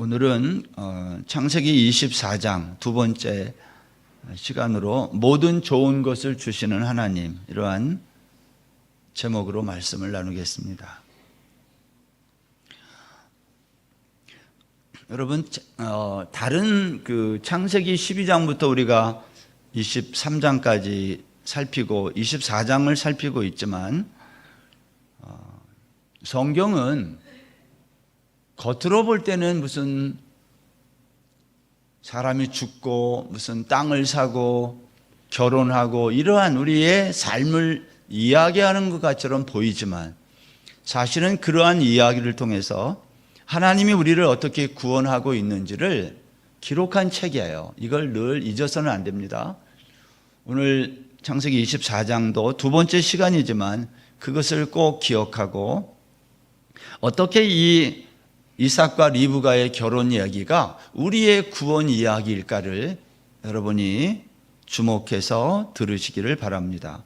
오늘은 창세기 24장 두 번째 시간으로 모든 좋은 것을 주시는 하나님, 이러한 제목으로 말씀을 나누겠습니다. 여러분, 다른 창세기 12장부터 우리가 23장까지 살피고 24장을 살피고 있지만 성경은 겉으로 볼 때는 무슨 사람이 죽고 무슨 땅을 사고 결혼하고 이러한 우리의 삶을 이야기하는 것 같처럼 보이지만 사실은 그러한 이야기를 통해서 하나님이 우리를 어떻게 구원하고 있는지를 기록한 책이에요. 이걸 늘 잊어서는 안 됩니다. 오늘 창세기 24장도 두 번째 시간이지만 그것을 꼭 기억하고 어떻게 이 이삭과 리브가의 결혼 이야기가 우리의 구원 이야기일까를 여러분이 주목해서 들으시기를 바랍니다.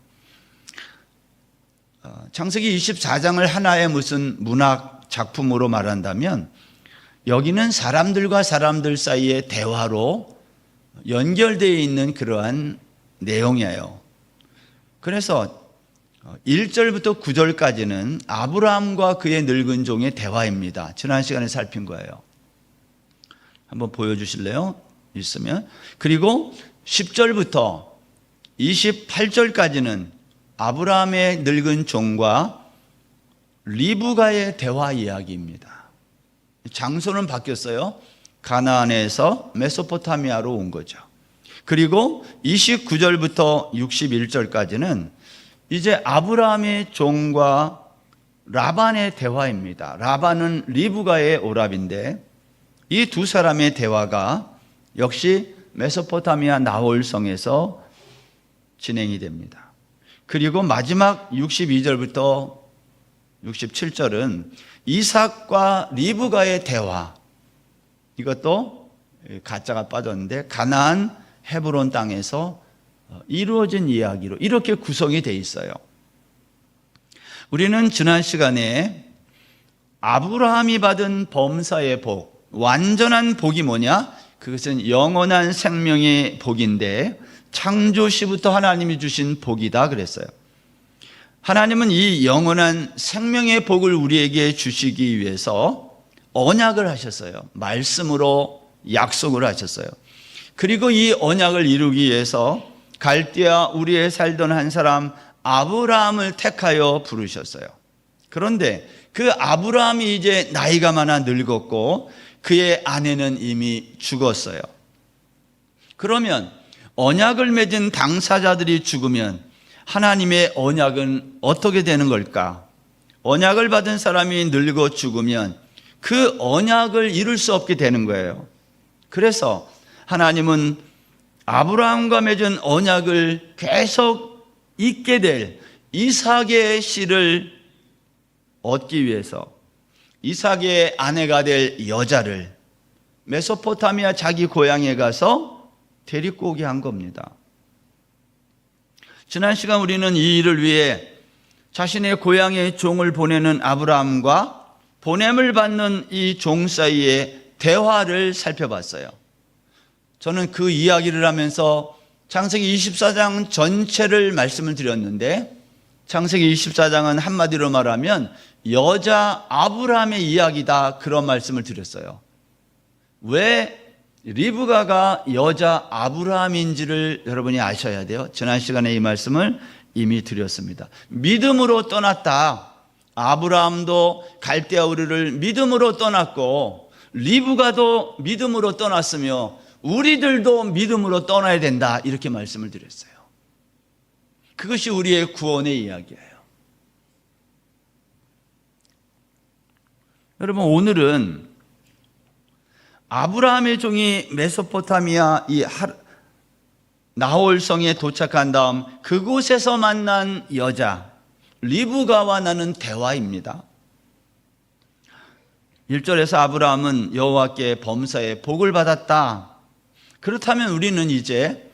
창세기 24장을 하나의 무슨 문학 작품으로 말한다면 여기는 사람들과 사람들 사이의 대화로 연결되어 있는 그러한 내용이에요. 그래서 1절부터 9절까지는 아브라함과 그의 늙은 종의 대화입니다. 지난 시간에 살핀 거예요. 한번 보여주실래요? 있으면. 그리고 10절부터 28절까지는 아브라함의 늙은 종과 리브가의 대화 이야기입니다. 장소는 바뀌었어요. 가나안에서 메소포타미아로 온 거죠. 그리고 29절부터 61절까지는 이제 아브라함의 종과 라반의 대화입니다. 라반은 리브가의 오랍인데 이 두 사람의 대화가 역시 메소포타미아 나홀성에서 진행이 됩니다. 그리고 마지막 62절부터 67절은 이삭과 리브가의 대화, 이것도 가짜가 빠졌는데 가나안 헤브론 땅에서 이루어진 이야기로 이렇게 구성이 되어 있어요. 우리는 지난 시간에 아브라함이 받은 범사의 복, 완전한 복이 뭐냐? 그것은 영원한 생명의 복인데 창조시부터 하나님이 주신 복이다 그랬어요. 하나님은 이 영원한 생명의 복을 우리에게 주시기 위해서 언약을 하셨어요. 말씀으로 약속을 하셨어요. 그리고 이 언약을 이루기 위해서 갈대아 우리에 살던 한 사람 아브라함을 택하여 부르셨어요. 그런데 그 아브라함이 이제 나이가 많아 늙었고 그의 아내는 이미 죽었어요. 그러면 언약을 맺은 당사자들이 죽으면 하나님의 언약은 어떻게 되는 걸까? 언약을 받은 사람이 늙어 죽으면 그 언약을 이룰 수 없게 되는 거예요. 그래서 하나님은 아브라함과 맺은 언약을 계속 잇게 될 이삭의 씨를 얻기 위해서 이삭의 아내가 될 여자를 메소포타미아 자기 고향에 가서 데리고 오게 한 겁니다. 지난 시간 우리는 이 일을 위해 자신의 고향에 종을 보내는 아브라함과 보냄을 받는 이 종 사이의 대화를 살펴봤어요. 저는 그 이야기를 하면서 창세기 24장 전체를 말씀을 드렸는데 창세기 24장은 한마디로 말하면 여자 아브라함의 이야기다, 그런 말씀을 드렸어요. 왜 리브가가 여자 아브라함인지를 여러분이 아셔야 돼요. 지난 시간에 이 말씀을 이미 드렸습니다. 믿음으로 떠났다. 아브라함도 갈대아 우르를 믿음으로 떠났고 리브가도 믿음으로 떠났으며 우리들도 믿음으로 떠나야 된다, 이렇게 말씀을 드렸어요. 그것이 우리의 구원의 이야기예요. 여러분, 오늘은 아브라함의 종이 메소포타미아 이 나홀성에 도착한 다음 그곳에서 만난 여자 리브가와 나눈 대화입니다. 1절에서 아브라함은 여호와께 범사의 복을 받았다. 그렇다면 우리는 이제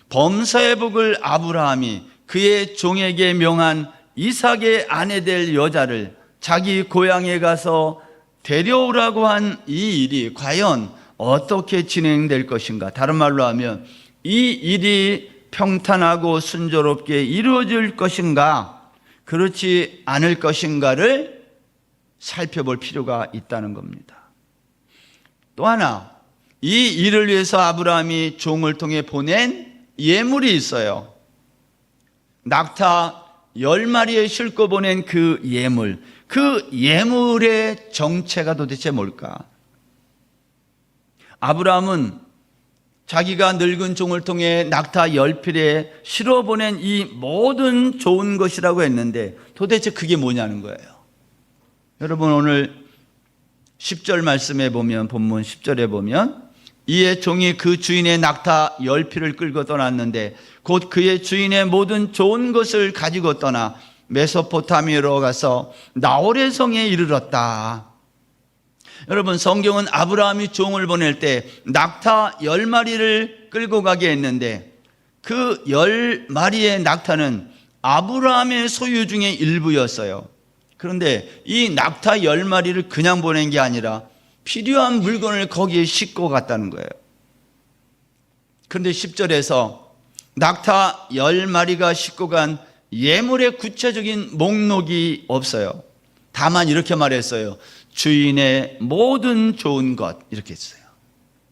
범사의 복을 아브라함이 그의 종에게 명한 이삭의 아내 될 여자를 자기 고향에 가서 데려오라고 한 이 일이 과연 어떻게 진행될 것인가? 다른 말로 하면 이 일이 평탄하고 순조롭게 이루어질 것인가? 그렇지 않을 것인가를 살펴볼 필요가 있다는 겁니다. 또 하나, 이 일을 위해서 아브라함이 종을 통해 보낸 예물이 있어요. 낙타 10마리에 싣고 보낸 그 예물, 그 예물의 정체가 도대체 뭘까? 아브라함은 자기가 늙은 종을 통해 낙타 10필에 실어 보낸 이 모든 좋은 것이라고 했는데 도대체 그게 뭐냐는 거예요. 여러분, 오늘 10절 말씀에 보면, 본문 10절에 보면, 이에 종이 그 주인의 낙타 10필을 끌고 떠났는데 곧 그의 주인의 모든 좋은 것을 가지고 떠나 메소포타미아로 가서 나홀의 성에 이르렀다. 여러분, 성경은 아브라함이 종을 보낼 때 낙타 10마리를 끌고 가게 했는데 그 10마리의 낙타는 아브라함의 소유 중에 일부였어요. 그런데 이 낙타 10마리를 그냥 보낸 게 아니라 필요한 물건을 거기에 싣고 갔다는 거예요. 그런데 10절에서 낙타 10마리가 싣고 간 예물의 구체적인 목록이 없어요. 다만 이렇게 말했어요. 주인의 모든 좋은 것, 이렇게 했어요.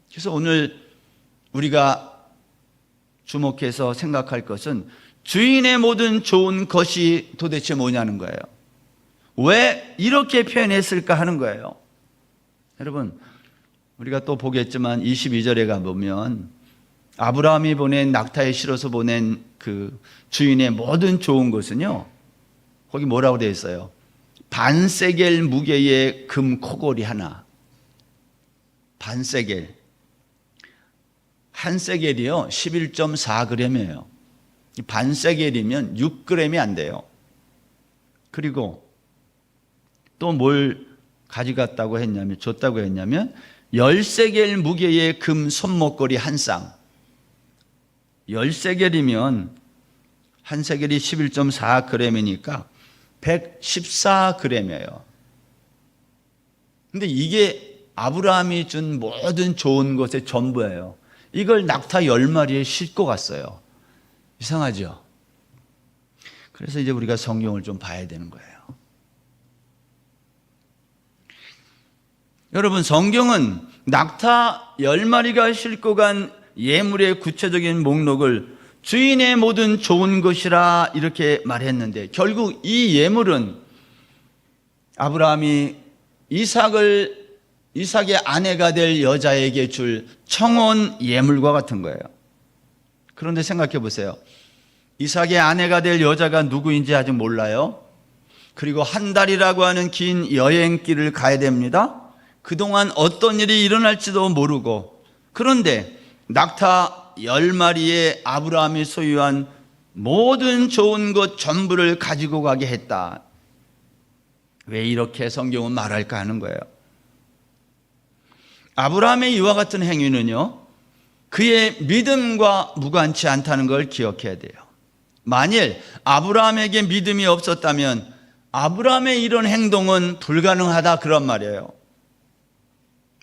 그래서 오늘 우리가 주목해서 생각할 것은 주인의 모든 좋은 것이 도대체 뭐냐는 거예요. 왜 이렇게 표현했을까 하는 거예요. 여러분, 우리가 또 보겠지만 22절에 가보면 아브라함이 보낸 낙타에 실어서 보낸 그 주인의 모든 좋은 것은요, 거기 뭐라고 되어 있어요? 반세겔 무게의 금 코골이 하나. 반세겔. 한 세겔이요 11.4g이에요. 반세겔이면 6g이 안 돼요. 그리고 또 뭘 가져갔다고 했냐면, 줬다고 했냐면 10세겔 무게의 금 손목걸이 한 쌍. 10세겔이면 한 세겔이 11.4g이니까 114g이에요. 근데 이게 아브라함이 준 모든 좋은 것의 전부예요. 이걸 낙타 10마리에 싣고 갔어요. 이상하죠? 그래서 이제 우리가 성경을 좀 봐야 되는 거예요. 여러분, 성경은 낙타 10마리가 싣고 간 예물의 구체적인 목록을 주인의 모든 좋은 것이라 이렇게 말했는데 결국 이 예물은 아브라함이 이삭의 아내가 될 여자에게 줄 청혼 예물과 같은 거예요. 그런데 생각해 보세요. 이삭의 아내가 될 여자가 누구인지 아직 몰라요. 그리고 한 달이라고 하는 긴 여행길을 가야 됩니다. 그동안 어떤 일이 일어날지도 모르고, 그런데 낙타 10마리의 아브라함이 소유한 모든 좋은 것 전부를 가지고 가게 했다. 왜 이렇게 성경은 말할까 하는 거예요. 아브라함의 이와 같은 행위는요, 그의 믿음과 무관치 않다는 걸 기억해야 돼요. 만일 아브라함에게 믿음이 없었다면 아브라함의 이런 행동은 불가능하다, 그런 말이에요.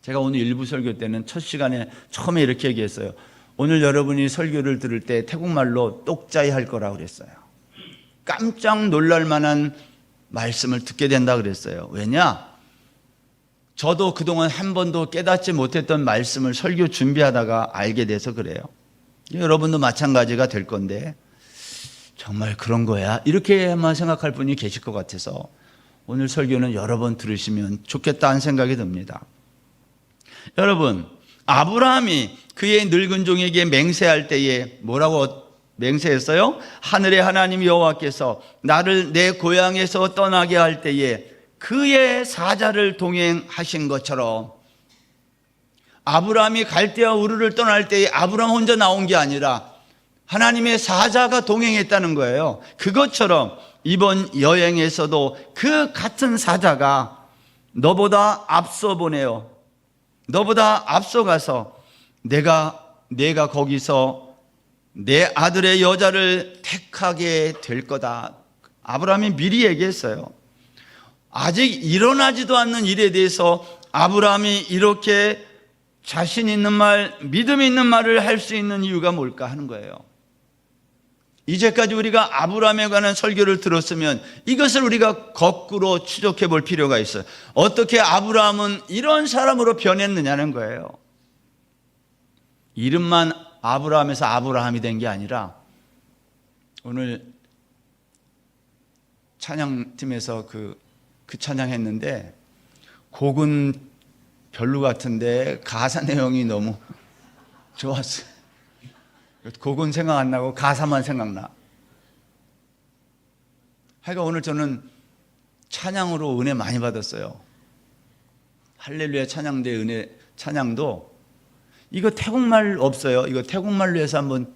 제가 오늘 일부 설교 때는 첫 시간에 처음에 이렇게 얘기했어요. 오늘 여러분이 설교를 들을 때 태국말로 똑짜이 할 거라고 그랬어요. 깜짝 놀랄 만한 말씀을 듣게 된다 그랬어요. 왜냐? 저도 그동안 한 번도 깨닫지 못했던 말씀을 설교 준비하다가 알게 돼서 그래요. 여러분도 마찬가지가 될 건데 정말 그런 거야? 이렇게만 생각할 분이 계실 것 같아서 오늘 설교는 여러 번 들으시면 좋겠다는 생각이 듭니다. 여러분, 아브라함이 그의 늙은 종에게 맹세할 때에 뭐라고 맹세했어요? 하늘의 하나님 여호와께서 나를 내 고향에서 떠나게 할 때에 그의 사자를 동행하신 것처럼, 아브라함이 갈대아 우르를 떠날 때에 아브라함 혼자 나온 게 아니라 하나님의 사자가 동행했다는 거예요. 그것처럼 이번 여행에서도 그 같은 사자가 너보다 앞서 보내요. 너보다 앞서가서 내가 거기서 내 아들의 여자를 택하게 될 거다. 아브라함이 미리 얘기했어요. 아직 일어나지도 않는 일에 대해서 아브라함이 이렇게 자신 있는 말, 믿음 있는 말을 할 수 있는 이유가 뭘까 하는 거예요. 이제까지 우리가 아브라함에 관한 설교를 들었으면 이것을 우리가 거꾸로 추적해 볼 필요가 있어요. 어떻게 아브라함은 이런 사람으로 변했느냐는 거예요. 이름만 아브라함에서 아브라함이 된 게 아니라, 오늘 찬양팀에서 그 찬양했는데 곡은 별로 같은데 가사 내용이 너무 좋았어요. 곡은 생각 안 나고 가사만 생각나. 하여간 오늘 저는 찬양으로 은혜 많이 받았어요. 할렐루야 찬양대 은혜 찬양도 이거 태국말 없어요. 이거 태국말로 해서 한번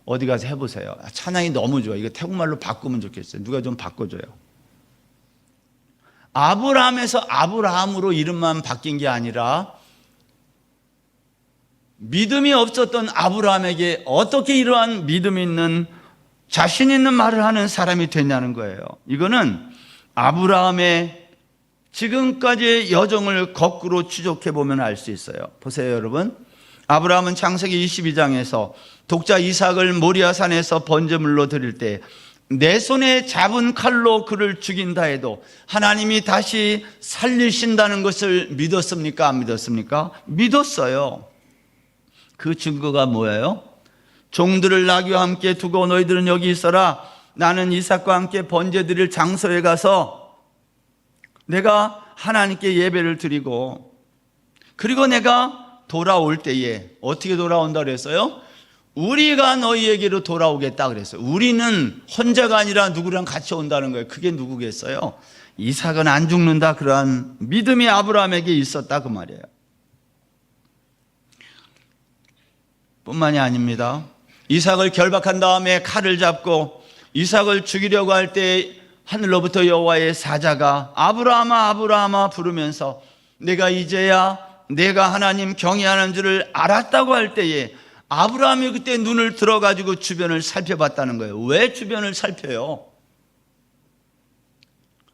어디 가서 해보세요. 찬양이 너무 좋아. 이거 태국말로 바꾸면 좋겠어요. 누가 좀 바꿔줘요. 아브라함에서 아브라함으로 이름만 바뀐 게 아니라 믿음이 없었던 아브라함에게 어떻게 이러한 믿음 있는 자신 있는 말을 하는 사람이 됐냐는 거예요. 이거는 아브라함의 지금까지의 여정을 거꾸로 추적해 보면 알 수 있어요. 보세요, 여러분. 아브라함은 창세기 22장에서 독자 이삭을 모리아산에서 번제물로 드릴 때 내 손에 잡은 칼로 그를 죽인다 해도 하나님이 다시 살리신다는 것을 믿었습니까? 안 믿었습니까? 믿었어요. 그 증거가 뭐예요? 종들을 나귀와 함께 두고 너희들은 여기 있어라. 나는 이삭과 함께 번제 드릴 장소에 가서 내가 하나님께 예배를 드리고, 그리고 내가 돌아올 때에 어떻게 돌아온다 그랬어요? 우리가 너희에게로 돌아오겠다 그랬어요. 우리는 혼자가 아니라 누구랑 같이 온다는 거예요. 그게 누구겠어요? 이삭은 안 죽는다. 그러한 믿음이 아브라함에게 있었다 그 말이에요. 뿐만이 아닙니다. 이삭을 결박한 다음에 칼을 잡고 이삭을 죽이려고 할 때 하늘로부터 여호와의 사자가 아브라함아 아브라함아 부르면서 내가 이제야 내가 하나님 경외하는 줄을 알았다고 할 때에 아브라함이 그때 눈을 들어가지고 주변을 살펴봤다는 거예요. 왜 주변을 살펴요?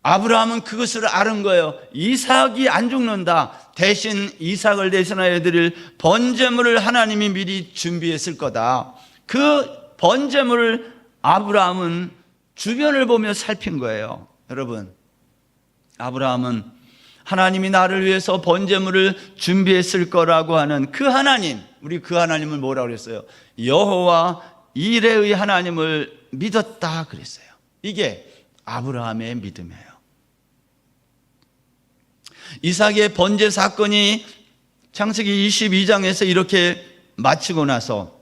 아브라함은 그것을 아는 거예요. 이삭이 안 죽는다. 대신 이삭을 대신하여 드릴 번제물을 하나님이 미리 준비했을 거다. 그 번제물을 아브라함은 주변을 보며 살핀 거예요. 여러분, 아브라함은 하나님이 나를 위해서 번제물을 준비했을 거라고 하는 그 하나님, 우리 그 하나님을 뭐라고 그랬어요? 여호와 이레의 하나님을 믿었다 그랬어요. 이게 아브라함의 믿음이에요. 이삭의 번제 사건이 창세기 22장에서 이렇게 마치고 나서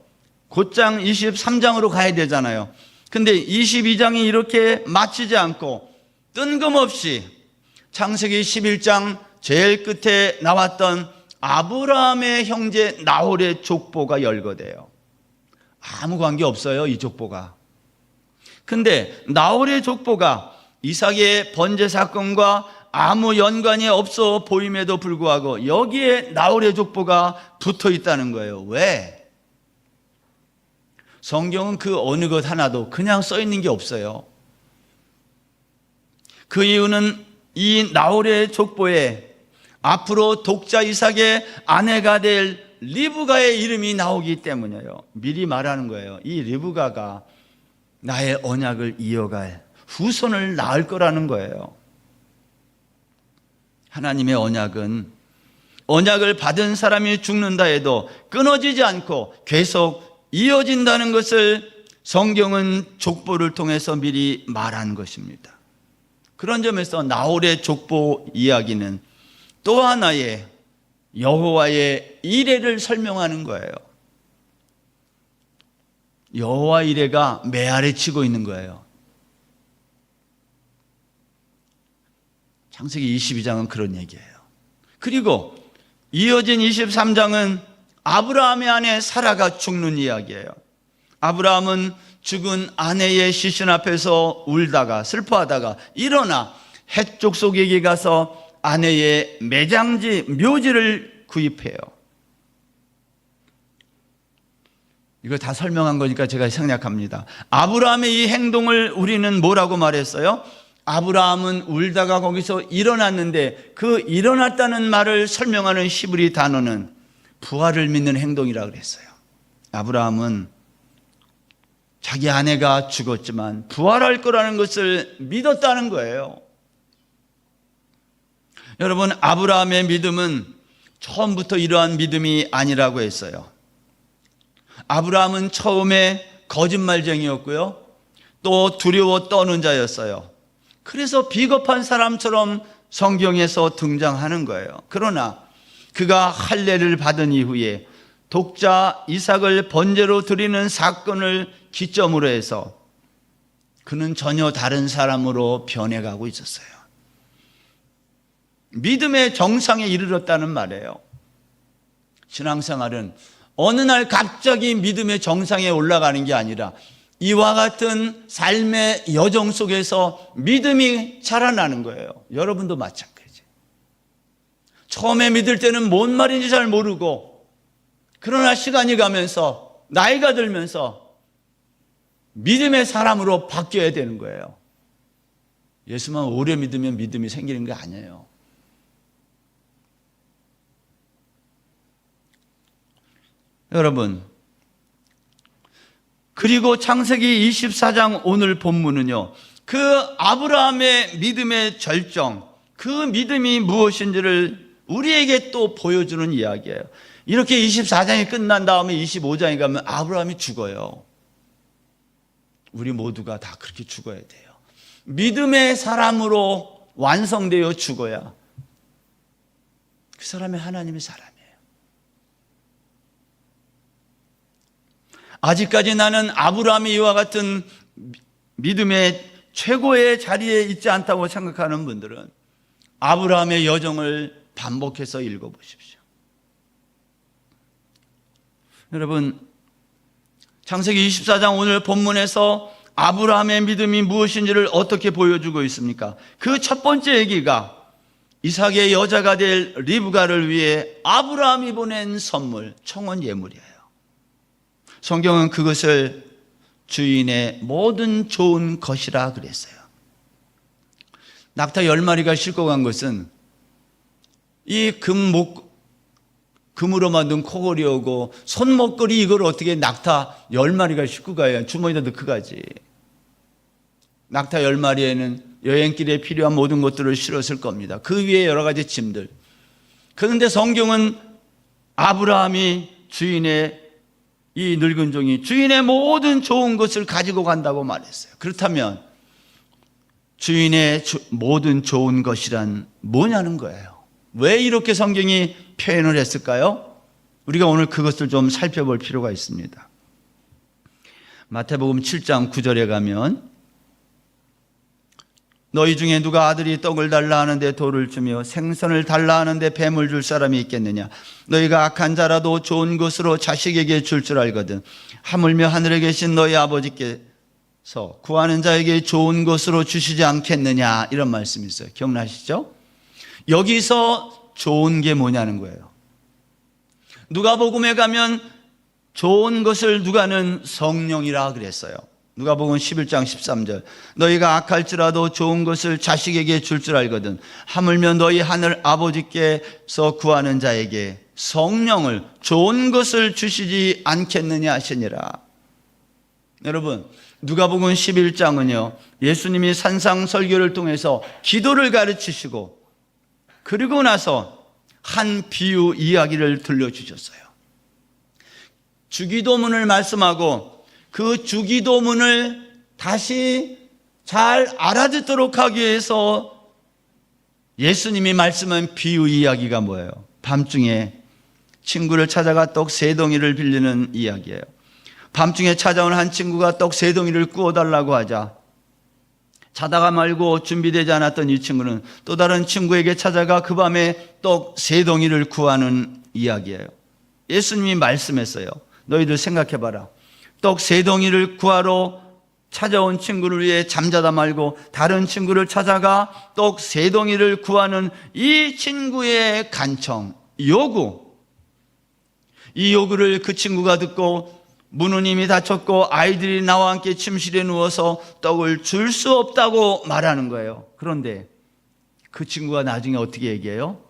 곧장 23장으로 가야 되잖아요. 근데 22장이 이렇게 마치지 않고 뜬금없이 창세기 11장 제일 끝에 나왔던 아브라함의 형제 나홀의 족보가 열거돼요. 아무 관계 없어요, 이 족보가. 근데 나홀의 족보가 이삭의 번제 사건과 아무 연관이 없어 보임에도 불구하고 여기에 나홀의 족보가 붙어 있다는 거예요. 왜? 성경은 그 어느 것 하나도 그냥 써 있는 게 없어요. 그 이유는 이 나홀의 족보에 앞으로 독자 이삭의 아내가 될 리브가의 이름이 나오기 때문이에요. 미리 말하는 거예요. 이 리브가가 나의 언약을 이어갈 후손을 낳을 거라는 거예요. 하나님의 언약은 언약을 받은 사람이 죽는다 해도 끊어지지 않고 계속 이어진다는 것을 성경은 족보를 통해서 미리 말한 것입니다. 그런 점에서 나홀의 족보 이야기는 또 하나의 여호와의 이레를 설명하는 거예요. 여호와 이레가 메아리 치고 있는 거예요. 창세기 22장은 그런 얘기예요. 그리고 이어진 23장은 아브라함의 아내 사라가 죽는 이야기예요. 아브라함은 죽은 아내의 시신 앞에서 울다가 슬퍼하다가 일어나 헷족 속에게 가서 아내의 매장지 묘지를 구입해요. 이거 다 설명한 거니까 제가 생략합니다. 아브라함의 이 행동을 우리는 뭐라고 말했어요? 아브라함은 울다가 거기서 일어났는데 그 일어났다는 말을 설명하는 히브리 단어는 부활을 믿는 행동이라고 그랬어요. 아브라함은 자기 아내가 죽었지만 부활할 거라는 것을 믿었다는 거예요. 여러분, 아브라함의 믿음은 처음부터 이러한 믿음이 아니라고 했어요. 아브라함은 처음에 거짓말쟁이였고요, 또 두려워 떠는 자였어요. 그래서 비겁한 사람처럼 성경에서 등장하는 거예요. 그러나 그가 할례를 받은 이후에 독자 이삭을 번제로 드리는 사건을 기점으로 해서 그는 전혀 다른 사람으로 변해가고 있었어요. 믿음의 정상에 이르렀다는 말이에요. 신앙생활은 어느 날 갑자기 믿음의 정상에 올라가는 게 아니라 이와 같은 삶의 여정 속에서 믿음이 자라나는 거예요. 여러분도 마찬가지. 처음에 믿을 때는 뭔 말인지 잘 모르고, 그러나 시간이 가면서 나이가 들면서 믿음의 사람으로 바뀌어야 되는 거예요. 예수만 오래 믿으면 믿음이 생기는 게 아니에요. 여러분, 그리고 창세기 24장 오늘 본문은요, 그 아브라함의 믿음의 절정, 그 믿음이 무엇인지를 우리에게 또 보여주는 이야기예요. 이렇게 24장이 끝난 다음에 25장에 가면 아브라함이 죽어요. 우리 모두가 다 그렇게 죽어야 돼요. 믿음의 사람으로 완성되어 죽어야 그 사람이 하나님의 사람이에요. 아직까지 나는 아브라함이 이와 같은 믿음의 최고의 자리에 있지 않다고 생각하는 분들은 아브라함의 여정을 반복해서 읽어보십시오. 여러분, 창세기 24장 오늘 본문에서 아브라함의 믿음이 무엇인지를 어떻게 보여주고 있습니까? 그 첫 번째 얘기가 이삭의 여자가 될 리브가를 위해 아브라함이 보낸 선물, 청혼 예물이에요. 성경은 그것을 주인의 모든 좋은 것이라 그랬어요. 낙타 10마리가 싣고 간 것은 이 금으로 만든 코골이오고 손목걸이, 이걸 어떻게 낙타 10마리가 싣고 가야 주머니에다 넣고 가지. 낙타 10마리에는 여행길에 필요한 모든 것들을 실었을 겁니다. 그 위에 여러 가지 짐들. 그런데 성경은 아브라함이 주인의 이 늙은 종이 주인의 모든 좋은 것을 가지고 간다고 말했어요. 그렇다면 주인의 모든 좋은 것이란 뭐냐는 거예요. 왜 이렇게 성경이 표현을 했을까요? 우리가 오늘 그것을 좀 살펴볼 필요가 있습니다. 마태복음 7장 9절에 가면 너희 중에 누가 아들이 떡을 달라 하는데 돌을 주며 생선을 달라 하는데 뱀을 줄 사람이 있겠느냐? 너희가 악한 자라도 좋은 것으로 자식에게 줄 알거든. 하물며 하늘에 계신 너희 아버지께서 구하는 자에게 좋은 것으로 주시지 않겠느냐? 이런 말씀이 있어요. 기억나시죠? 여기서 좋은 게 뭐냐는 거예요. 누가복음에 가면 좋은 것을 누가는 성령이라 그랬어요. 누가복음 11장 13절 너희가 악할지라도 좋은 것을 자식에게 줄 알거든. 하물며 너희 하늘 아버지께서 구하는 자에게 성령을, 좋은 것을 주시지 않겠느냐 하시니라. 여러분, 누가복음 11장은요 예수님이 산상설교를 통해서 기도를 가르치시고 그리고 나서 한 비유 이야기를 들려주셨어요. 주기도문을 말씀하고 그 주기도문을 다시 잘 알아듣도록 하기 위해서 예수님이 말씀한 비유 이야기가 뭐예요? 밤중에 친구를 찾아가 떡 3덩이를 빌리는 이야기예요. 밤중에 찾아온 한 친구가 떡 3덩이를 구워달라고 하자 자다가 말고 준비되지 않았던 이 친구는 또 다른 친구에게 찾아가 그 밤에 떡 3덩이를 구하는 이야기예요. 예수님이 말씀했어요. 너희들 생각해봐라. 떡 3덩이를 구하러 찾아온 친구를 위해 잠자다 말고 다른 친구를 찾아가 떡 3덩이를 구하는 이 친구의 간청, 요구. 이 요구를 그 친구가 듣고 문우님이 다쳤고 아이들이 나와 함께 침실에 누워서 떡을 줄 수 없다고 말하는 거예요. 그런데 그 친구가 나중에 어떻게 얘기해요?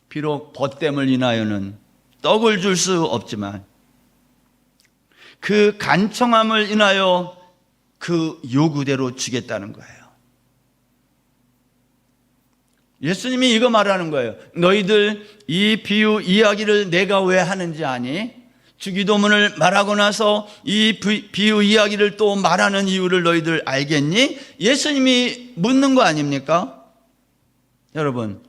비록 벗됨을 인하여는 떡을 줄 수 없지만 그 간청함을 인하여 그 요구대로 주겠다는 거예요. 예수님이 이거 말하는 거예요. 너희들 이 비유 이야기를 내가 왜 하는지 아니? 주기도문을 말하고 나서 이 비유 이야기를 또 말하는 이유를 너희들 알겠니? 예수님이 묻는 거 아닙니까? 여러분,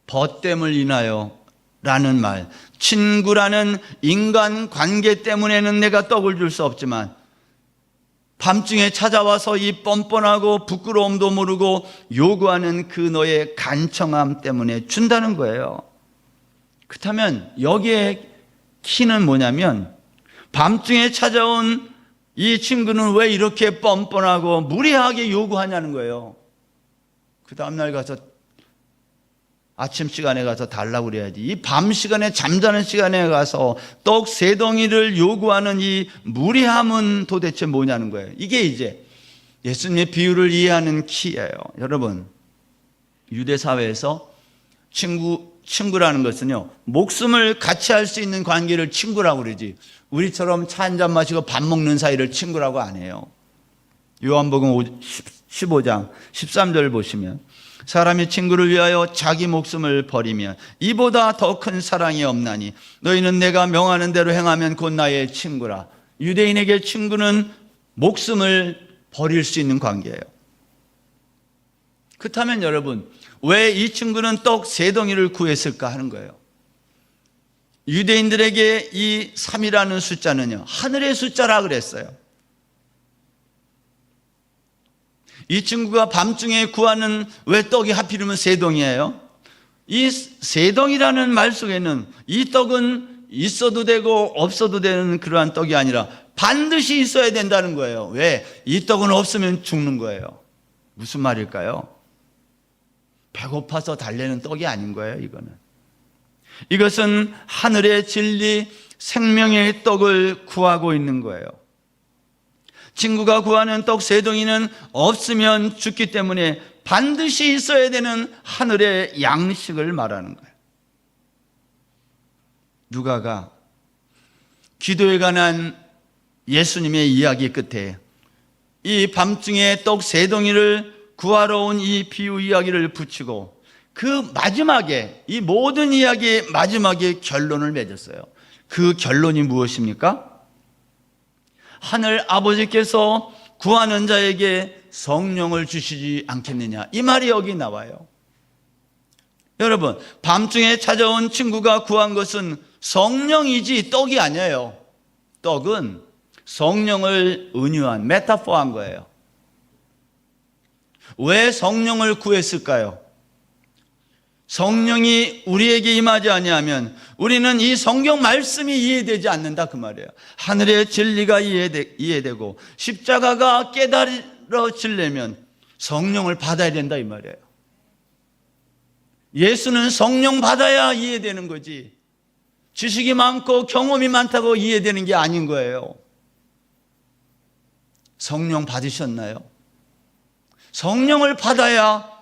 벗됨을 인하여 라는 말, 친구라는 인간 관계 때문에는 내가 떡을 줄 수 없지만 밤중에 찾아와서 이 뻔뻔하고 부끄러움도 모르고 요구하는 그 너의 간청함 때문에 준다는 거예요. 그렇다면 여기에 키는 뭐냐면 밤중에 찾아온 이 친구는 왜 이렇게 뻔뻔하고 무례하게 요구하냐는 거예요. 그 다음날 가서 아침 시간에 가서 달라고 그래야지. 이 밤 시간에 잠자는 시간에 가서 떡 3덩이를 요구하는 이 무례함은 도대체 뭐냐는 거예요. 이게 이제 예수님의 비유를 이해하는 키예요. 여러분, 유대 사회에서 친구라는 것은요, 목숨을 같이 할 수 있는 관계를 친구라고 그러지, 우리처럼 차 한잔 마시고 밥 먹는 사이를 친구라고 안 해요. 요한복음 15장 13절 보시면 사람이 친구를 위하여 자기 목숨을 버리면 이보다 더 큰 사랑이 없나니 너희는 내가 명하는 대로 행하면 곧 나의 친구라. 유대인에게 친구는 목숨을 버릴 수 있는 관계예요. 그렇다면 여러분, 왜 이 친구는 떡 3덩이를 구했을까 하는 거예요. 유대인들에게 이 3이라는 숫자는요, 하늘의 숫자라 그랬어요. 이 친구가 밤중에 구하는 왜 떡이 하필이면 3덩이예요? 이 3덩이라는 말 속에는 이 떡은 있어도 되고 없어도 되는 그러한 떡이 아니라 반드시 있어야 된다는 거예요. 왜? 이 떡은 없으면 죽는 거예요. 무슨 말일까요? 배고파서 달래는 떡이 아닌 거예요. 이것은 하늘의 진리, 생명의 떡을 구하고 있는 거예요. 친구가 구하는 떡 3덩이는 없으면 죽기 때문에 반드시 있어야 되는 하늘의 양식을 말하는 거예요. 누가가 기도에 관한 예수님의 이야기 끝에 이 밤중에 떡 3덩이를 구하러 온 이 비유 이야기를 붙이고 그 마지막에, 이 모든 이야기의 마지막에 결론을 맺었어요. 그 결론이 무엇입니까? 하늘 아버지께서 구하는 자에게 성령을 주시지 않겠느냐, 이 말이 여기 나와요. 여러분, 밤중에 찾아온 친구가 구한 것은 성령이지 떡이 아니에요. 떡은 성령을 은유한, 메타포한 거예요. 왜 성령을 구했을까요? 성령이 우리에게 임하지 아니하면 우리는 이 성경 말씀이 이해되지 않는다 그 말이에요. 하늘의 진리가 이해되고 십자가가 깨달아지려면 성령을 받아야 된다 이 말이에요. 예수는 성령 받아야 이해되는 거지, 지식이 많고 경험이 많다고 이해되는 게 아닌 거예요. 성령 받으셨나요? 성령을 받아야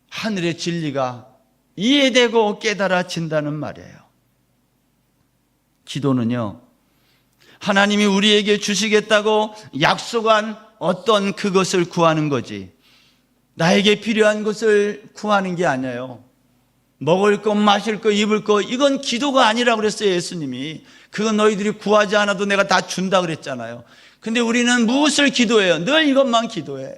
하늘의 진리가 이해되고 깨달아진다는 말이에요. 기도는요, 하나님이 우리에게 주시겠다고 약속한 어떤 그것을 구하는 거지, 나에게 필요한 것을 구하는 게 아니에요. 먹을 것, 마실 것, 입을 것, 이건 기도가 아니라고 그랬어요. 예수님이 그건 너희들이 구하지 않아도 내가 다 준다 그랬잖아요. 근데 우리는 무엇을 기도해요? 늘 이것만 기도해.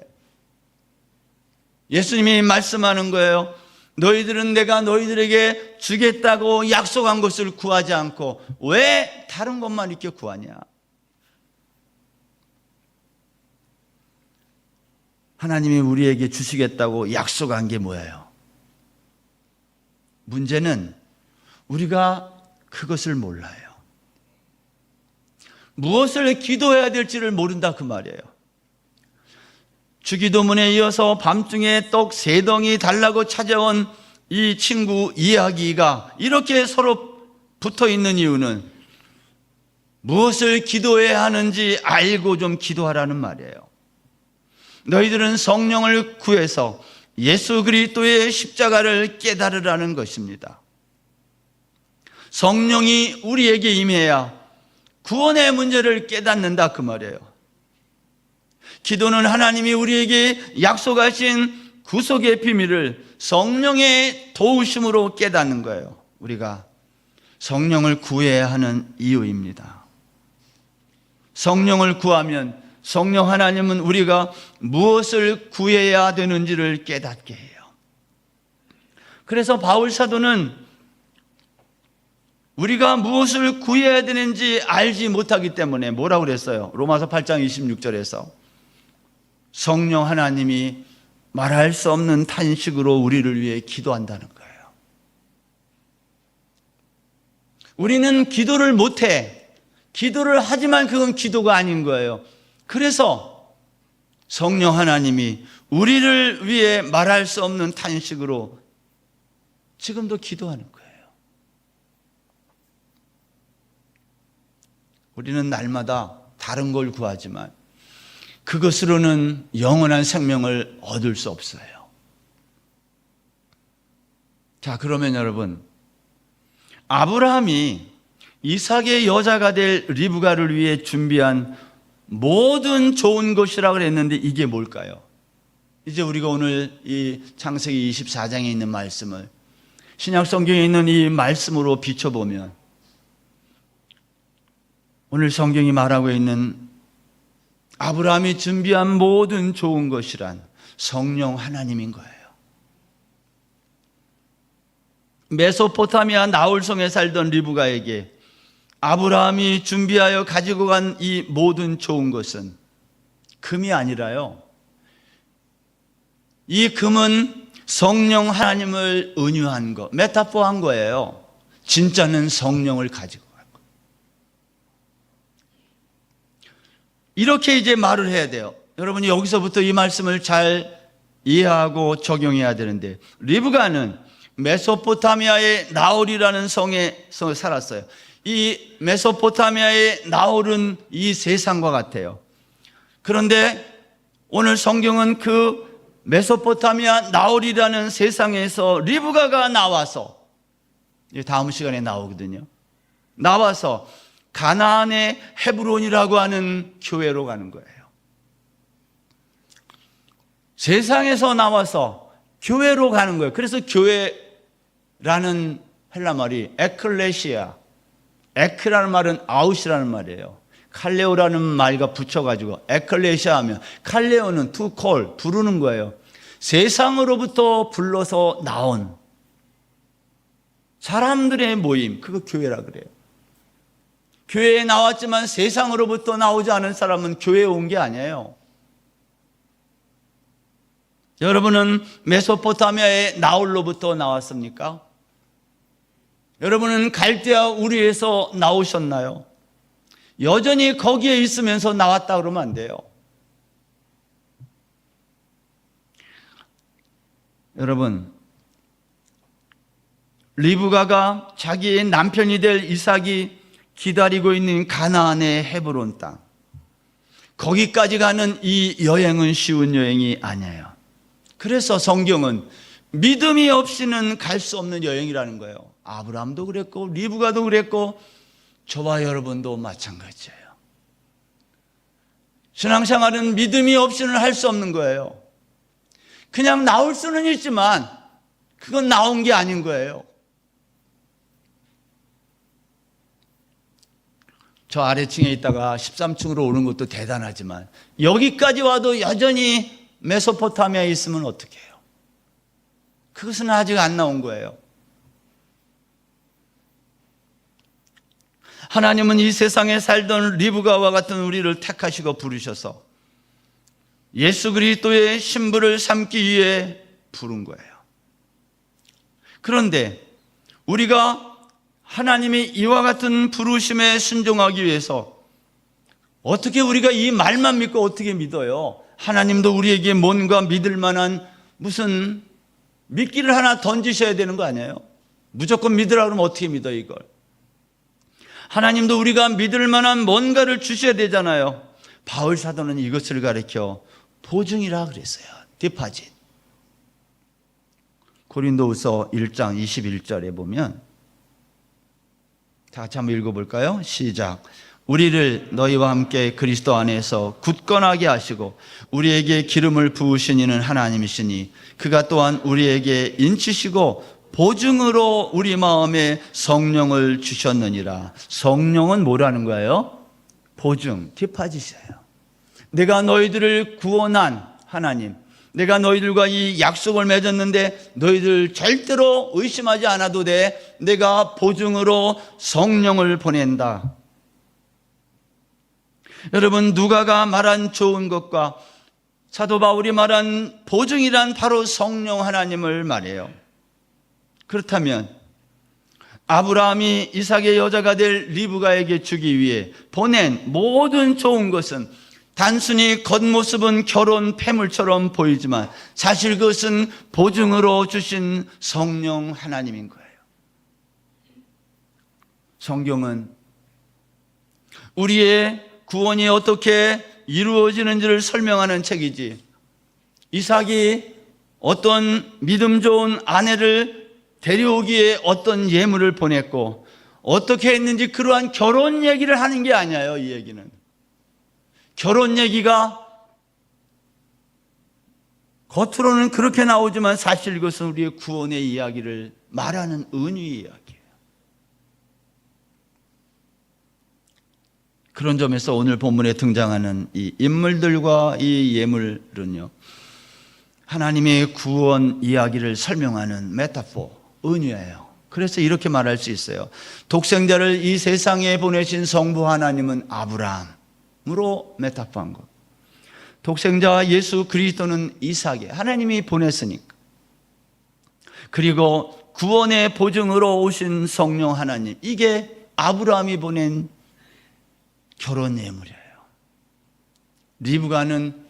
예수님이 말씀하는 거예요. 너희들은 내가 너희들에게 주겠다고 약속한 것을 구하지 않고 왜 다른 것만 이렇게 구하냐? 하나님이 우리에게 주시겠다고 약속한 게 뭐예요? 문제는 우리가 그것을 몰라요. 무엇을 기도해야 될지를 모른다 그 말이에요. 주기도문에 이어서 밤중에 떡 3덩이 달라고 찾아온 이 친구 이야기가 이렇게 서로 붙어 있는 이유는 무엇을 기도해야 하는지 알고 좀 기도하라는 말이에요. 너희들은 성령을 구해서 예수 그리스도의 십자가를 깨달으라는 것입니다. 성령이 우리에게 임해야 구원의 문제를 깨닫는다 그 말이에요. 기도는 하나님이 우리에게 약속하신 구속의 비밀을 성령의 도우심으로 깨닫는 거예요. 우리가 성령을 구해야 하는 이유입니다. 성령을 구하면 성령 하나님은 우리가 무엇을 구해야 되는지를 깨닫게 해요. 그래서 바울 사도는 우리가 무엇을 구해야 되는지 알지 못하기 때문에 뭐라고 그랬어요? 로마서 8장 26절에서 성령 하나님이 말할 수 없는 탄식으로 우리를 위해 기도한다는 거예요. 우리는 기도를 못해. 기도를 하지만 그건 기도가 아닌 거예요. 그래서 성령 하나님이 우리를 위해 말할 수 없는 탄식으로 지금도 기도하는 거예요. 우리는 날마다 다른 걸 구하지만 그것으로는 영원한 생명을 얻을 수 없어요. 자, 그러면 여러분, 아브라함이 이삭의 여자가 될 리브가를 위해 준비한 모든 좋은 것이라고 그랬는데 이게 뭘까요? 이제 우리가 오늘 이 창세기 24장에 있는 말씀을 신약 성경에 있는 이 말씀으로 비춰보면 오늘 성경이 말하고 있는 아브라함이 준비한 모든 좋은 것이란 성령 하나님인 거예요. 메소포타미아 나홀성에 살던 리브가에게 아브라함이 준비하여 가지고 간 이 모든 좋은 것은 금이 아니라요, 이 금은 성령 하나님을 은유한 거, 메타포한 거예요. 진짜는 성령을 가지고 간 거. 이렇게 이제 말을 해야 돼요. 여러분이 여기서부터 이 말씀을 잘 이해하고 적용해야 되는데, 리브가는 메소포타미아의 나홀이라는 성에 살았어요. 이 메소포타미아의 나홀은 이 세상과 같아요. 그런데 오늘 성경은 그 메소포타미아 나홀이라는 세상에서 리브가가 나와서, 다음 시간에 나오거든요, 나와서 가나안의 헤브론이라고 하는 교회로 가는 거예요. 세상에서 나와서 교회로 가는 거예요. 그래서 교회라는 헬라 말이 에클레시아, 에크라는 말은 아웃이라는 말이에요. 칼레오라는 말과 붙여가지고 에클레시아 하면, 칼레오는 to call, 부르는 거예요. 세상으로부터 불러서 나온 사람들의 모임, 그거 교회라 그래요. 교회에 나왔지만 세상으로부터 나오지 않은 사람은 교회에 온 게 아니에요. 여러분은 메소포타미아의 나홀로부터 나왔습니까? 여러분은 갈대아 우리에서 나오셨나요? 여전히 거기에 있으면서 나왔다 그러면 안 돼요. 여러분, 리브가가 자기의 남편이 될 이삭이 기다리고 있는 가나안의 헤브론 땅, 거기까지 가는 이 여행은 쉬운 여행이 아니에요. 그래서 성경은 믿음이 없이는 갈 수 없는 여행이라는 거예요. 아브라함도 그랬고 리브가도 그랬고 저와 여러분도 마찬가지예요. 신앙생활은 믿음이 없이는 할 수 없는 거예요. 그냥 나올 수는 있지만 그건 나온 게 아닌 거예요. 저 아래층에 있다가 13층으로 오는 것도 대단하지만 여기까지 와도 여전히 메소포타미아에 있으면 어떻게 해요? 그것은 아직 안 나온 거예요. 하나님은 이 세상에 살던 리브가와 같은 우리를 택하시고 부르셔서 예수 그리스도의 신부를 삼기 위해 부른 거예요. 그런데 우리가 하나님의 이와 같은 부르심에 순종하기 위해서 어떻게 우리가 이 말만 믿고 어떻게 믿어요? 하나님도 우리에게 뭔가 믿을 만한 무슨 미끼를 하나 던지셔야 되는 거 아니에요? 무조건 믿으라 그러면 어떻게 믿어요, 이걸? 하나님도 우리가 믿을 만한 뭔가를 주셔야 되잖아요. 바울 사도는 이것을 가리켜 보증이라 그랬어요. 디파짓. 고린도후서 1장 21절에 보면 다 같이 한번 읽어볼까요? 시작. 우리를 너희와 함께 그리스도 안에서 굳건하게 하시고 우리에게 기름을 부으신 이는 하나님이시니 그가 또한 우리에게 인치시고 보증으로 우리 마음에 성령을 주셨느니라. 성령은 뭐라는 거예요? 보증, 디파짓이에요. 내가 너희들을 구원한 하나님, 내가 너희들과 이 약속을 맺었는데 너희들 절대로 의심하지 않아도 돼. 내가 보증으로 성령을 보낸다. 여러분, 누가가 말한 좋은 것과 사도 바울이 말한 보증이란 바로 성령 하나님을 말해요. 그렇다면 아브라함이 이삭의 여자가 될 리브가에게 주기 위해 보낸 모든 좋은 것은 단순히 겉모습은 결혼 폐물처럼 보이지만 사실 그것은 보증으로 주신 성령 하나님인 거예요. 성경은 우리의 구원이 어떻게 이루어지는지를 설명하는 책이지, 이삭이 어떤 믿음 좋은 아내를 데려오기에 어떤 예물을 보냈고 어떻게 했는지 그러한 결혼 얘기를 하는 게 아니에요. 이 얘기는 결혼 얘기가 겉으로는 그렇게 나오지만 사실 그것은 우리의 구원의 이야기를 말하는 은유의 이야기예요. 그런 점에서 오늘 본문에 등장하는 이 인물들과 이 예물은요, 하나님의 구원 이야기를 설명하는 메타포, 은유예요. 그래서 이렇게 말할 수 있어요. 독생자를 이 세상에 보내신 성부 하나님은 아브라함으로 메타포한 것. 독생자 예수 그리스도는 이삭에 하나님이 보냈으니까. 그리고 구원의 보증으로 오신 성령 하나님, 이게 아브라함이 보낸 결혼 예물이에요. 리브가는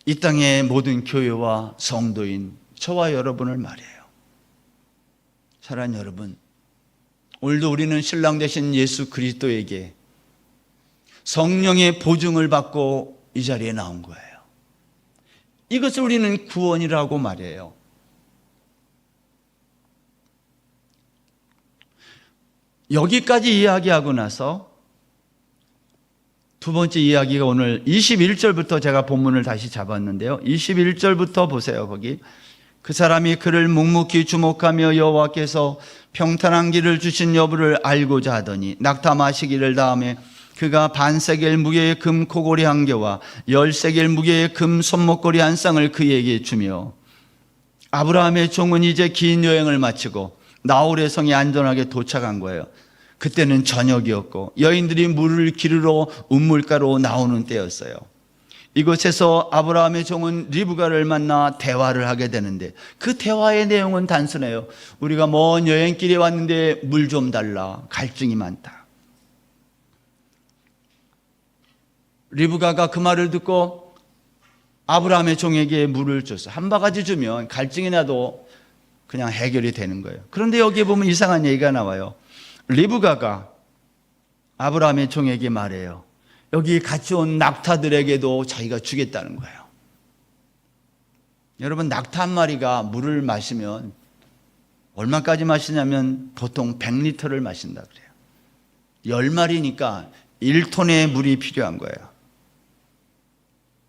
이 땅의 모든 교회와 성도인 저와 여러분을 말해요. 사랑하는 여러분, 오늘도 우리는 신랑 되신 예수 그리스도에게 성령의 보증을 받고 이 자리에 나온 거예요. 이것을 우리는 구원이라고 말해요. 여기까지 이야기하고 나서 두 번째 이야기가 오늘 21절부터 제가 본문을 다시 잡았는데요. 21절부터 보세요. 거기 그 사람이 그를 묵묵히 주목하며 여호와께서 평탄한 길을 주신 여부를 알고자 하더니 낙타 마시기를 다음에 그가 반세겔 무게의 금 코골이 한 개와 10세겔 무게의 금 손목걸이 한 쌍을 그에게 주며 아브라함의 종은 이제 긴 여행을 마치고 나홀의 성에 안전하게 도착한 거예요. 그때는 저녁이었고 여인들이 물을 기르러 운물가로 나오는 때였어요. 이곳에서 아브라함의 종은 리브가를 만나 대화를 하게 되는데 그 대화의 내용은 단순해요. 우리가 먼 여행길에 왔는데 물 좀 달라. 갈증이 많다. 리브가가 그 말을 듣고 아브라함의 종에게 물을 줬어. 한 바가지 주면 갈증이 나도 그냥 해결이 되는 거예요. 그런데 여기에 보면 이상한 얘기가 나와요. 리브가가 아브라함의 종에게 말해요. 여기 같이 온 낙타들에게도 자기가 주겠다는 거예요. 여러분, 낙타 한 마리가 물을 마시면 얼마까지 마시냐면 보통 100리터를 마신다 그래요. 10마리니까 1톤의 물이 필요한 거예요.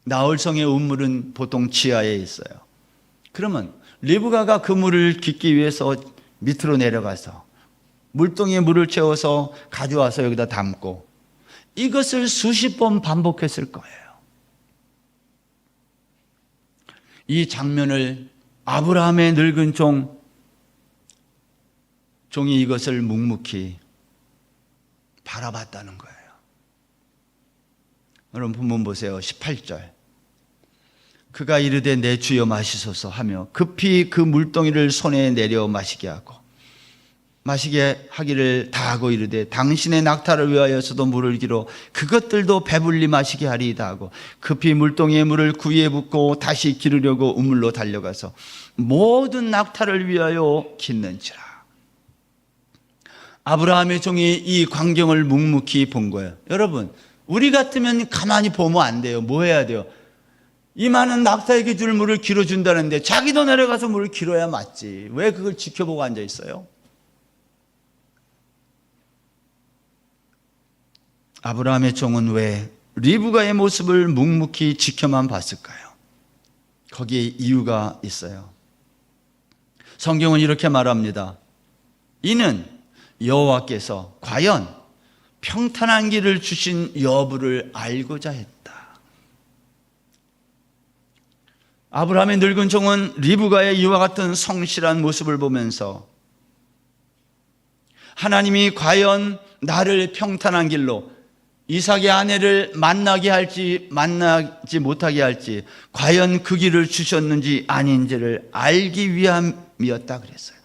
나홀성의 운물은 보통 지하에 있어요. 그러면 리브가가 그 물을 깃기 위해서 밑으로 내려가서 물동이에 물을 채워서 가져와서 여기다 담고 이것을 수십 번 반복했을 거예요. 이 장면을 아브라함의 늙은 종이 이것을 묵묵히 바라봤다는 거예요. 여러분 본문 보세요. 18절. 그가 이르되 내 주여 마시소서 하며 급히 그 물동이를 손에 내려 마시게 하기를 다하고 이르되 당신의 낙타를 위하여서도 물을 길어 그것들도 배불리 마시게 하리이다 하고 급히 물동이에 물을 구이에 붓고 다시 기르려고 우물로 달려가서 모든 낙타를 위하여 깃는지라. 아브라함의 종이 이 광경을 묵묵히 본 거예요. 여러분, 우리 같으면 가만히 보면 안 돼요. 뭐 해야 돼요? 이 많은 낙타에게 줄 물을 길어준다는데 자기도 내려가서 물을 길어야 맞지. 왜 그걸 지켜보고 앉아 있어요? 아브라함의 종은 왜 리브가의 모습을 묵묵히 지켜만 봤을까요? 거기에 이유가 있어요. 성경은 이렇게 말합니다. 이는 여호와께서 과연 평탄한 길을 주신 여부를 알고자 했다. 아브라함의 늙은 종은 리브가의 이와 같은 성실한 모습을 보면서 하나님이 과연 나를 평탄한 길로 이삭의 아내를 만나게 할지 만나지 못하게 할지 과연 그 길을 주셨는지 아닌지를 알기 위함이었다 그랬어요.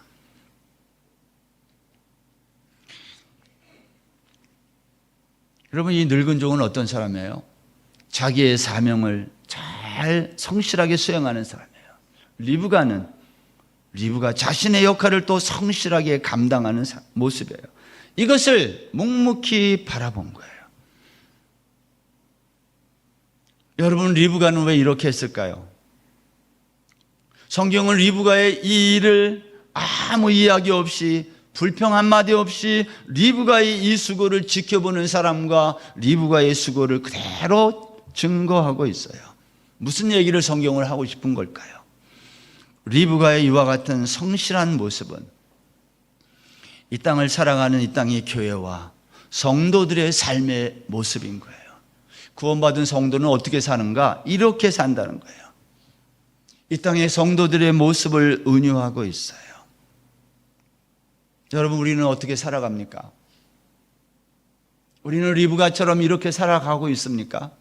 여러분, 이 늙은 종은 어떤 사람이에요? 자기의 사명을 잘 성실하게 수행하는 사람이에요. 리브가 자신의 역할을 또 성실하게 감당하는 모습이에요. 이것을 묵묵히 바라본 거예요. 여러분, 리브가는 왜 이렇게 했을까요? 성경은 리브가의 이 일을 아무 이야기 없이 불평 한마디 없이 리브가의 이 수고를 지켜보는 사람과 리브가의 수고를 그대로 증거하고 있어요. 무슨 얘기를 성경을 하고 싶은 걸까요? 리브가의 이와 같은 성실한 모습은 이 땅을 살아가는 이 땅의 교회와 성도들의 삶의 모습인 거예요. 구원받은 성도는 어떻게 사는가? 이렇게 산다는 거예요. 이 땅의 성도들의 모습을 은유하고 있어요. 여러분, 우리는 어떻게 살아갑니까? 우리는 리브가처럼 이렇게 살아가고 있습니까?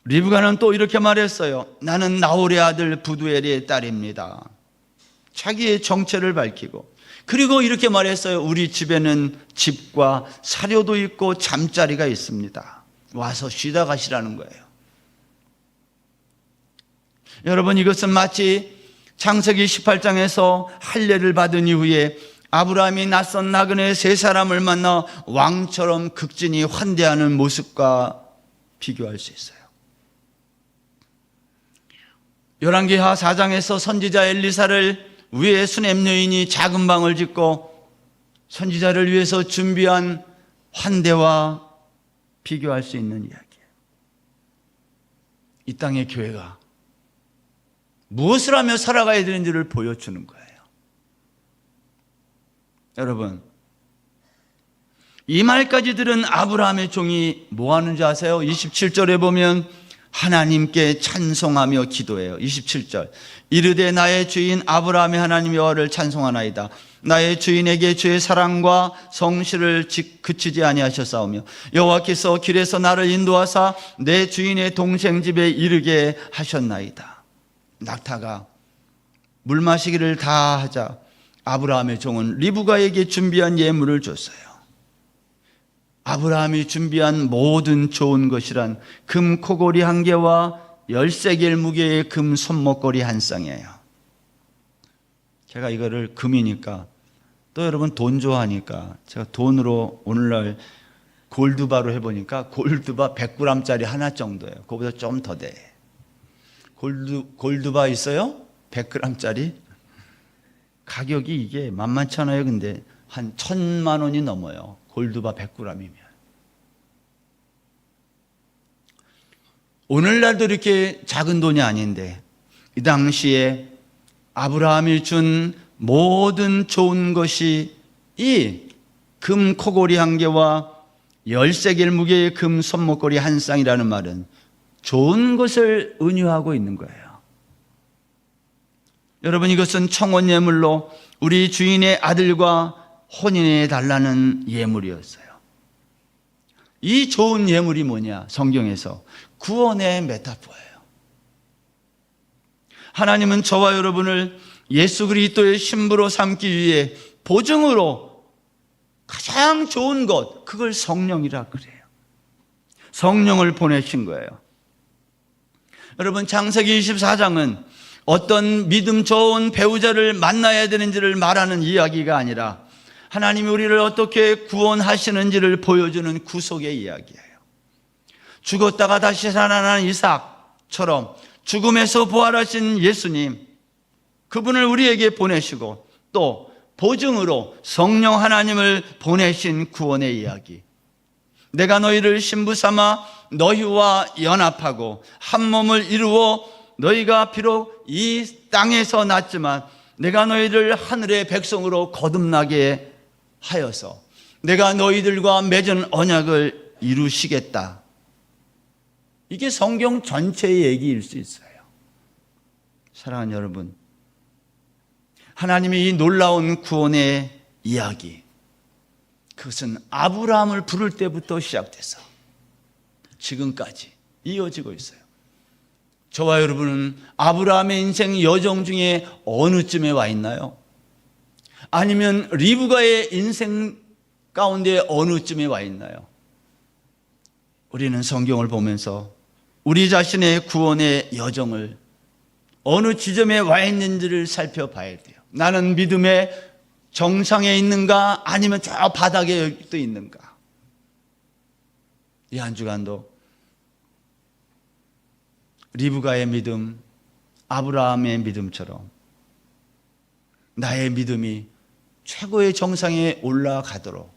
리브가는 또 이렇게 말했어요. 나는 나홀의 아들 부두엘의 딸입니다. 자기의 정체를 밝히고, 그리고 이렇게 말했어요. 우리 집에는 집과 사료도 있고 잠자리가 있습니다. 와서 쉬다 가시라는 거예요. 여러분, 이것은 마치 창세기 18장에서 할례를 받은 이후에 아브라함이 낯선 나그네 세 사람을 만나 왕처럼 극진히 환대하는 모습과 비교할 수 있어요. 열왕기하 4장에서 선지자 엘리사를 위에 수냄 여인이 작은 방을 짓고 선지자를 위해서 준비한 환대와 비교할 수 있는 이야기예요. 이 땅의 교회가 무엇을 하며 살아가야 되는지를 보여주는 거예요. 여러분, 이 말까지 들은 아브라함의 종이 뭐 하는지 아세요? 27절에 보면 하나님께 찬송하며 기도해요. 27절, 이르되 나의 주인 아브라함의 하나님 여호와를 찬송하나이다. 나의 주인에게 주의 사랑과 성실을 그치지 아니하셨사오며 여호와께서 길에서 나를 인도하사 내 주인의 동생 집에 이르게 하셨나이다. 낙타가 물 마시기를 다 하자 아브라함의 종은 리브가에게 준비한 예물을 줬어요. 아브라함이 준비한 모든 좋은 것이란 금 코골이 한 개와 10세겔 무게의 금 손목걸이 한 쌍이에요. 제가 이거를 금이니까, 또 여러분 돈 좋아하니까 제가 돈으로 오늘날 골드바로 해보니까 골드바 100g짜리 하나 정도예요. 그거보다 좀 더 돼. 골드바 있어요? 100g짜리? 가격이 이게 만만치 않아요. 근데 한 1,000만 원이 넘어요. 골드바 100g이면. 오늘날도 이렇게 작은 돈이 아닌데 이 당시에 아브라함이 준 모든 좋은 것이 이 금 코골이 한 개와 10세겔 무게의 금 손목걸이 한 쌍이라는 말은 좋은 것을 은유하고 있는 거예요. 여러분, 이것은 청혼 예물로 우리 주인의 아들과 혼인해 달라는 예물이었어요. 이 좋은 예물이 뭐냐? 성경에서 구원의 메타포예요. 하나님은 저와 여러분을 예수 그리스도의 신부로 삼기 위해 보증으로 가장 좋은 것, 그걸 성령이라 그래요. 성령을 보내신 거예요. 여러분, 창세기 24장은 어떤 믿음 좋은 배우자를 만나야 되는지를 말하는 이야기가 아니라 하나님이 우리를 어떻게 구원하시는지를 보여주는 구속의 이야기예요. 죽었다가 다시 살아난 이삭처럼 죽음에서 부활하신 예수님, 그분을 우리에게 보내시고 또 보증으로 성령 하나님을 보내신 구원의 이야기. 내가 너희를 신부 삼아 너희와 연합하고 한 몸을 이루어 너희가 비록 이 땅에서 났지만 내가 너희를 하늘의 백성으로 거듭나게 하여서 내가 너희들과 맺은 언약을 이루시겠다. 이게 성경 전체의 얘기일 수 있어요. 사랑하는 여러분, 하나님이 이 놀라운 구원의 이야기, 그것은 아브라함을 부를 때부터 시작돼서 지금까지 이어지고 있어요. 저와 여러분은 아브라함의 인생 여정 중에 어느쯤에 와 있나요? 아니면 리브가의 인생 가운데 어느쯤에 와 있나요? 우리는 성경을 보면서 우리 자신의 구원의 여정을 어느 지점에 와 있는지를 살펴봐야 돼요. 나는 믿음의 정상에 있는가 아니면 저 바닥에 또 있는가. 이 한 주간도 리브가의 믿음, 아브라함의 믿음처럼 나의 믿음이 최고의 정상에 올라가도록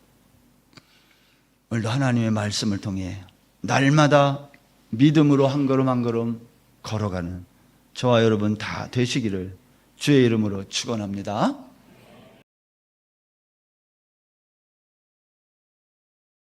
오늘도 하나님의 말씀을 통해 날마다 믿음으로 한 걸음 한 걸음 걸어가는 저와 여러분 다 되시기를 주의 이름으로 축원합니다.